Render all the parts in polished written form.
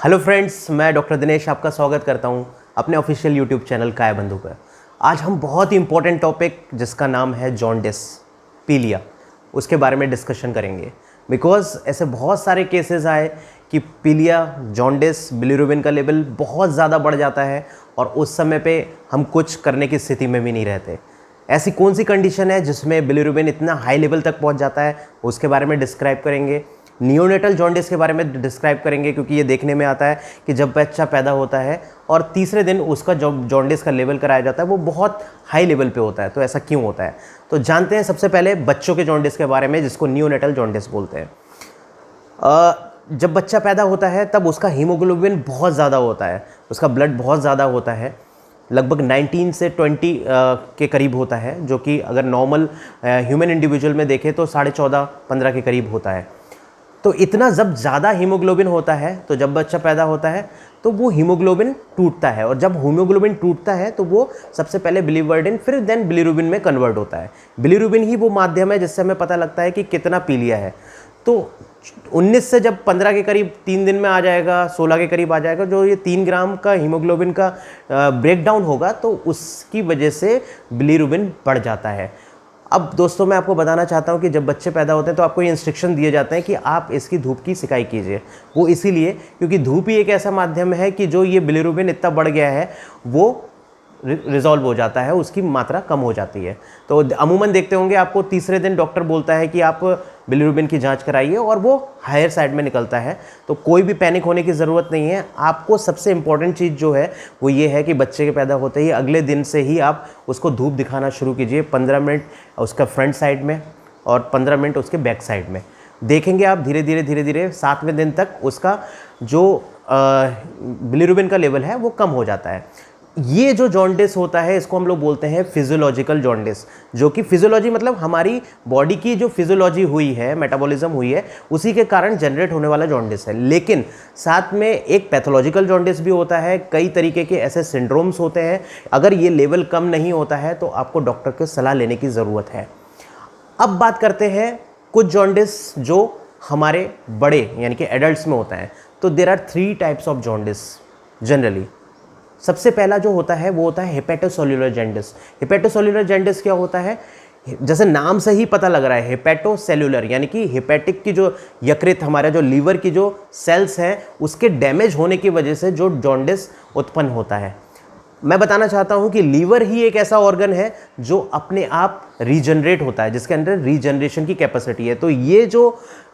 Hello friends, मैं doctor Dinesh आपका स्वागत करता हूं अपने ऑफिशियल यूट्यूब चैनल काय बंधु पर। आज हम बहुत ही इंपॉर्टेंट टॉपिक जिसका नाम है जॉन्डिस, पीलिया, उसके बारे में डिस्कशन करेंगे। बिकॉज ऐसे बहुत सारे केसेस आए कि पीलिया, जॉन्डिस, बिलीरुबिन का लेवल बहुत ज़्यादा बढ़ जाता है और उस समय पे हम कुछ करने की स्थिति में भी नहीं रहते। ऐसी कौन सी कंडीशन है जिसमें बिलीरुबिन इतना हाई लेवल तक पहुंच जाता है, उसके बारे में डिस्क्राइब करेंगे। नियोनेटल जॉन्डिस के बारे में डिस्क्राइब करेंगे, क्योंकि ये देखने में आता है कि जब बच्चा पैदा होता है और तीसरे दिन उसका जो जॉन्डिस का लेवल कराया जाता है वो बहुत हाई लेवल पे होता है। तो ऐसा क्यों होता है, तो जानते हैं सबसे पहले बच्चों के जॉन्डिस के बारे में, जिसको नियोनेटल जॉन्डिस बोलते हैं। जब बच्चा पैदा होता है तब उसका हीमोग्लोबिन बहुत ज़्यादा होता है, उसका ब्लड बहुत ज़्यादा होता है, लगभग 19 से 20 के करीब होता है, जो कि अगर नॉर्मल ह्यूमन इंडिविजुअल में देखें तो 14.5-15 के करीब होता है। तो इतना जब ज़्यादा हीमोग्लोबिन होता है तो जब बच्चा पैदा होता है तो वो हीमोग्लोबिन टूटता है, और जब हीमोग्लोबिन टूटता है तो वो सबसे पहले बिलीवर्डिन फिर देन बिलीरुबिन में कन्वर्ट होता है। बिलीरुबिन ही वो माध्यम है जिससे हमें पता लगता है कि कितना पीलिया है। तो 19 से जब 15 के करीब 3 दिन में आ जाएगा, 16 के करीब आ जाएगा, जो ये 3 ग्राम का हीमोग्लोबिन का ब्रेकडाउन होगा तो उसकी वजह से बिलीरुबिन बढ़ जाता है। अब दोस्तों, मैं आपको बताना चाहता हूँ कि जब बच्चे पैदा होते हैं तो आपको ये इंस्ट्रक्शन दिए जाते हैं कि आप इसकी धूप की सिकाई कीजिए। वो इसीलिए क्योंकि धूप ही एक ऐसा माध्यम है कि जो ये बिलीरुबिन इतना बढ़ गया है वो रिजॉल्व हो जाता है, उसकी मात्रा कम हो जाती है। तो अमूमन देखते होंगे आपको तीसरे दिन डॉक्टर बोलता है कि आप बिलीरुबिन की जांच कराइए और वो हायर साइड में निकलता है। तो कोई भी पैनिक होने की ज़रूरत नहीं है। आपको सबसे इम्पॉर्टेंट चीज़ जो है वो ये है कि बच्चे के पैदा होते ही अगले दिन से ही आप उसको धूप दिखाना शुरू कीजिए। 15 मिनट उसका फ्रंट साइड में और 15 मिनट उसके बैक साइड में। देखेंगे आप धीरे धीरे 7वें दिन तक उसका जो बिलीरुबिन का लेवल है वो कम हो जाता है। ये जो जॉन्डिस होता है इसको हम लोग बोलते हैं फिजियोलॉजिकल जॉन्डिस, जो कि फिजियोलॉजी मतलब हमारी बॉडी की जो फिजियोलॉजी हुई है, मेटाबॉलिज्म हुई है, उसी के कारण जनरेट होने वाला जॉन्डिस है। लेकिन साथ में एक पैथोलॉजिकल जॉन्डिस भी होता है। कई तरीके के ऐसे सिंड्रोम्स होते हैं, अगर ये लेवल कम नहीं होता है तो आपको डॉक्टर की सलाह लेने की ज़रूरत है। अब बात करते हैं कुछ जॉन्डिस जो हमारे बड़े यानी कि एडल्ट्स में होता है। तो there are 3 types of jaundice generally. सबसे पहला जो होता है वो होता है हेपेटोसेल्युलर जॉन्डिस। हेपेटोसेल्युलर जॉन्डिस क्या होता है, जैसे नाम से ही पता लग रहा है, हेपेटोसेल्युलर यानी कि हेपेटिक की जो यकृत, हमारा जो लीवर की जो सेल्स हैं उसके डैमेज होने की वजह से जो जॉन्डिस उत्पन्न होता है। मैं बताना चाहता हूं कि लीवर ही एक ऐसा ऑर्गन है जो अपने आप रीजनरेट होता है, जिसके अंदर रीजनरेशन की कैपेसिटी है। तो ये जो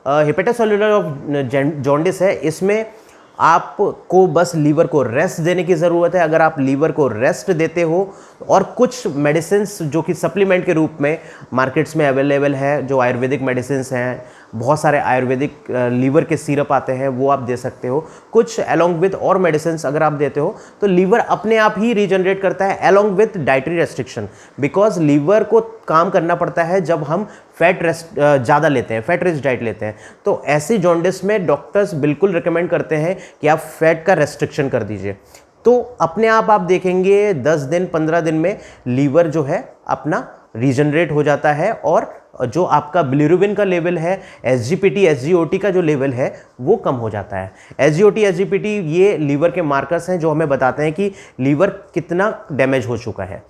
हेपेटोसेल्युलर जॉन्डिस है, इसमें आपको बस लीवर को रेस्ट देने की ज़रूरत है। अगर आप लीवर को रेस्ट देते हो और कुछ मेडिसिन्स जो कि सप्लीमेंट के रूप में मार्केट्स में अवेलेबल है, जो आयुर्वेदिक मेडिसिन्स हैं, बहुत सारे आयुर्वेदिक लीवर के सिरप आते हैं, वो आप दे सकते हो। कुछ अलोंग विद और मेडिसिन्स अगर आप देते हो तो लीवर अपने आप ही रीजनरेट करता है, along with dietary restriction. Because liver को काम करना पड़ता है जब हम फैट ज़्यादा लेते हैं, फैट रिच डाइट लेते हैं। तो ऐसी जॉन्डिस में डॉक्टर्स बिल्कुल रिकमेंड करते हैं कि आप फैट का रेस्ट्रिक्शन कर दीजिए। तो अपने आप देखेंगे 10 दिन 15 दिन में लीवर जो है अपना रीजनरेट हो जाता है, और जो आपका बिलीरुबिन का लेवल है, एसजीपीटी एसजीओटी का जो लेवल है वो कम हो जाता है। एसजीओटी एसजीपीटी ये लीवर के मार्कर्स हैं जो हमें बताते हैं कि लीवर कितना डैमेज हो चुका है।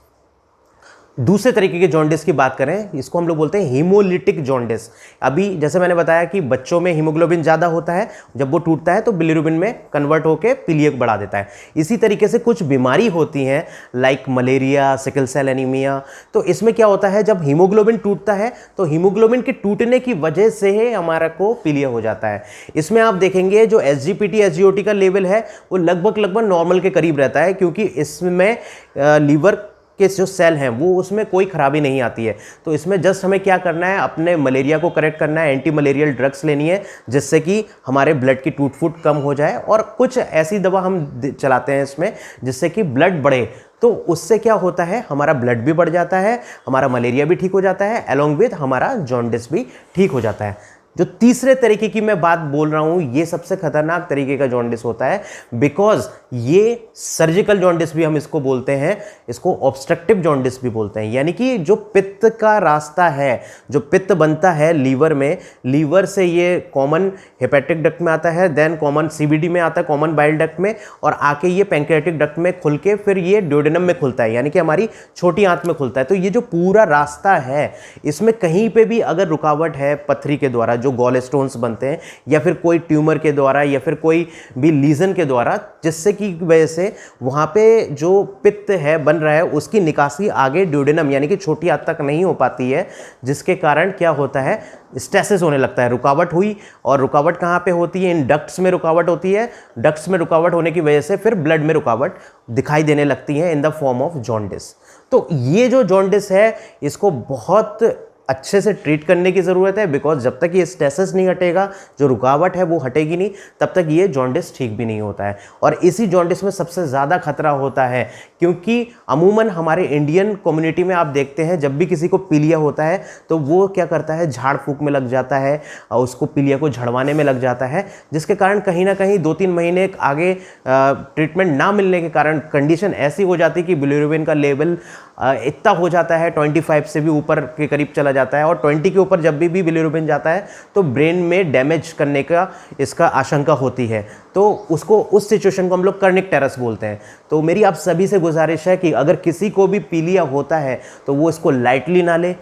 दूसरे तरीके के जॉन्डिस की बात करें, इसको हम लोग बोलते हैं हीमोलिटिक जॉन्डिस। अभी जैसे मैंने बताया कि बच्चों में हीमोग्लोबिन ज़्यादा होता है, जब वो टूटता है तो बिलीरुबिन में कन्वर्ट होकर पीलिया बढ़ा देता है। इसी तरीके से कुछ बीमारी होती हैं like malaria, sickle cell anemia. तो इसमें क्या होता है, जब हीमोग्लोबिन टूटता है तो हीमोग्लोबिन के टूटने की वजह से हमारा को पीलिया हो जाता है। इसमें आप देखेंगे जो एसजीपीटी एसजीओटी का लेवल है वो लगभग नॉर्मल के करीब रहता है, क्योंकि इसमें लीवर के जो सेल हैं वो उसमें कोई खराबी नहीं आती है। तो इसमें जस्ट हमें क्या करना है, अपने मलेरिया को करेक्ट करना है, एंटी मलेरियल ड्रग्स लेनी है जिससे कि हमारे ब्लड की टूट फूट कम हो जाए, और कुछ ऐसी दवा हम चलाते हैं इसमें जिससे कि ब्लड बढ़े। तो उससे क्या होता है, हमारा ब्लड भी बढ़ जाता है, हमारा मलेरिया भी ठीक हो जाता है, अलोंग विद हमारा जॉन्डिस भी ठीक हो जाता है। जो तीसरे तरीके की मैं बात बोल रहा हूं, ये सबसे खतरनाक तरीके का जॉन्डिस होता है, बिकॉज ये सर्जिकल जॉन्डिस भी हम इसको बोलते हैं, इसको ऑब्स्ट्रक्टिव जॉन्डिस भी बोलते हैं। यानी कि जो पित्त का रास्ता है, जो पित्त बनता है लीवर में, लीवर से ये कॉमन हेपेटिक डक्ट में आता है, देन कॉमन सीबीडी में आता है, कॉमन बाइल डक्ट में, और आके ये पैंक्रियाटिक डक्ट में खुल के फिर ये ड्यूडेनम में खुलता है, यानी कि हमारी छोटी आंत में खुलता है। तो ये जो पूरा रास्ता है, इसमें कहीं पे भी अगर रुकावट है पथरी के द्वारा, जो गॉल स्टोन्स बनते हैं, या फिर कोई ट्यूमर के द्वारा, या फिर कोई भी लीजन के द्वारा, जिससे की वजह से वहां पे जो पित्त है बन रहा है उसकी निकासी आगे ड्यूडेनम यानी कि छोटी आंत तक नहीं हो पाती है, जिसके कारण क्या होता है, स्टेसिस होने लगता है। रुकावट हुई, और रुकावट कहाँ पे होती है, इन डक्ट्स में रुकावट होती है। डक्ट्स में रुकावट होने की वजह से फिर ब्लड में रुकावट दिखाई देने लगती है in the form of jaundice. तो ये जो जॉन्डिस है, इसको बहुत अच्छे से ट्रीट करने की ज़रूरत है, बिकॉज जब तक ये स्टेसिस नहीं हटेगा, जो रुकावट है वो हटेगी नहीं, तब तक ये जॉन्डिस ठीक भी नहीं होता है। और इसी जॉन्डिस में सबसे ज़्यादा खतरा होता है, क्योंकि अमूमन हमारे इंडियन कम्युनिटी में आप देखते हैं, जब भी किसी को पीलिया होता है तो वो क्या करता है, झाड़ फूक में लग जाता है, और उसको पीलिया को झड़वाने में लग जाता है, जिसके कारण कहीं ना कहीं 2-3 महीने आगे ट्रीटमेंट ना मिलने के कारण कंडीशन ऐसी हो जाती है कि बिलिरुबिन का लेवल इतना हो जाता है, 25 से भी ऊपर के करीब चला जाता है, और 20 के ऊपर जब भी बिलिरुबिन जाता है तो ब्रेन में डैमेज करने का इसका आशंका होती है। तो उसको, उस सिचुएशन को हम लोग कर्निक टेरस बोलते हैं। तो मेरी आप सभी से गुजारिश है कि अगर किसी को भी पीलिया होता है तो वो इसको लाइटली ना ले,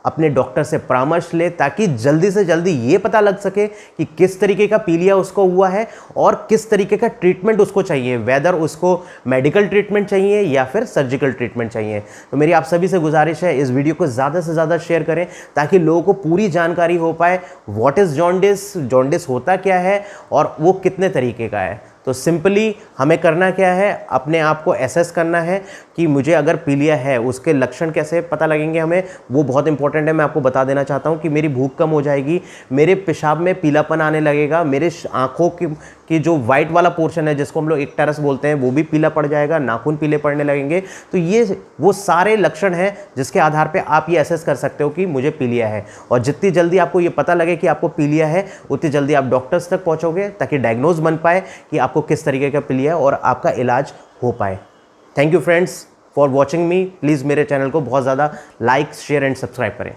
अपने डॉक्टर से परामर्श ले, ताकि जल्दी से जल्दी ये पता लग सके कि किस तरीके का पीलिया उसको हुआ है और किस तरीके का ट्रीटमेंट उसको चाहिए, वेदर उसको मेडिकल ट्रीटमेंट चाहिए या फिर सर्जिकल ट्रीटमेंट चाहिए। तो मेरी आप सभी से गुजारिश है, इस वीडियो को ज़्यादा से ज़्यादा शेयर करें, ताकि लोगों को पूरी जानकारी हो पाए, व्हाट इज़ जॉन्डिस, जॉन्डिस होता क्या है और वो कितने तरीके का है। तो सिंपली हमें करना क्या है, अपने आप को एसेस करना है कि मुझे अगर पीलिया है, उसके लक्षण कैसे पता लगेंगे हमें, वो बहुत इंपॉर्टेंट है। मैं आपको बता देना चाहता हूँ कि मेरी भूख कम हो जाएगी, मेरे पेशाब में पीलापन आने लगेगा, मेरे आँखों की जो वाइट वाला पोर्शन है, जिसको हम लोग इक्टेरस बोलते हैं, वो भी पीला पड़ जाएगा, नाखून पीले पड़ने लगेंगे। तो ये वो सारे लक्षण हैं जिसके आधार पे आप ये एसेस कर सकते हो कि मुझे पीलिया है। और जितनी जल्दी आपको ये पता लगे कि आपको पीलिया है, उतनी जल्दी आप डॉक्टर्स तक पहुँचोगे, ताकि डायग्नोज बन पाए कि आपको किस तरीके का पीलिया है और आपका इलाज हो पाए। Thank you friends for watching me. Please मेरे चैनल को बहुत ज़्यादा लाइक, शेयर एंड सब्सक्राइब करें।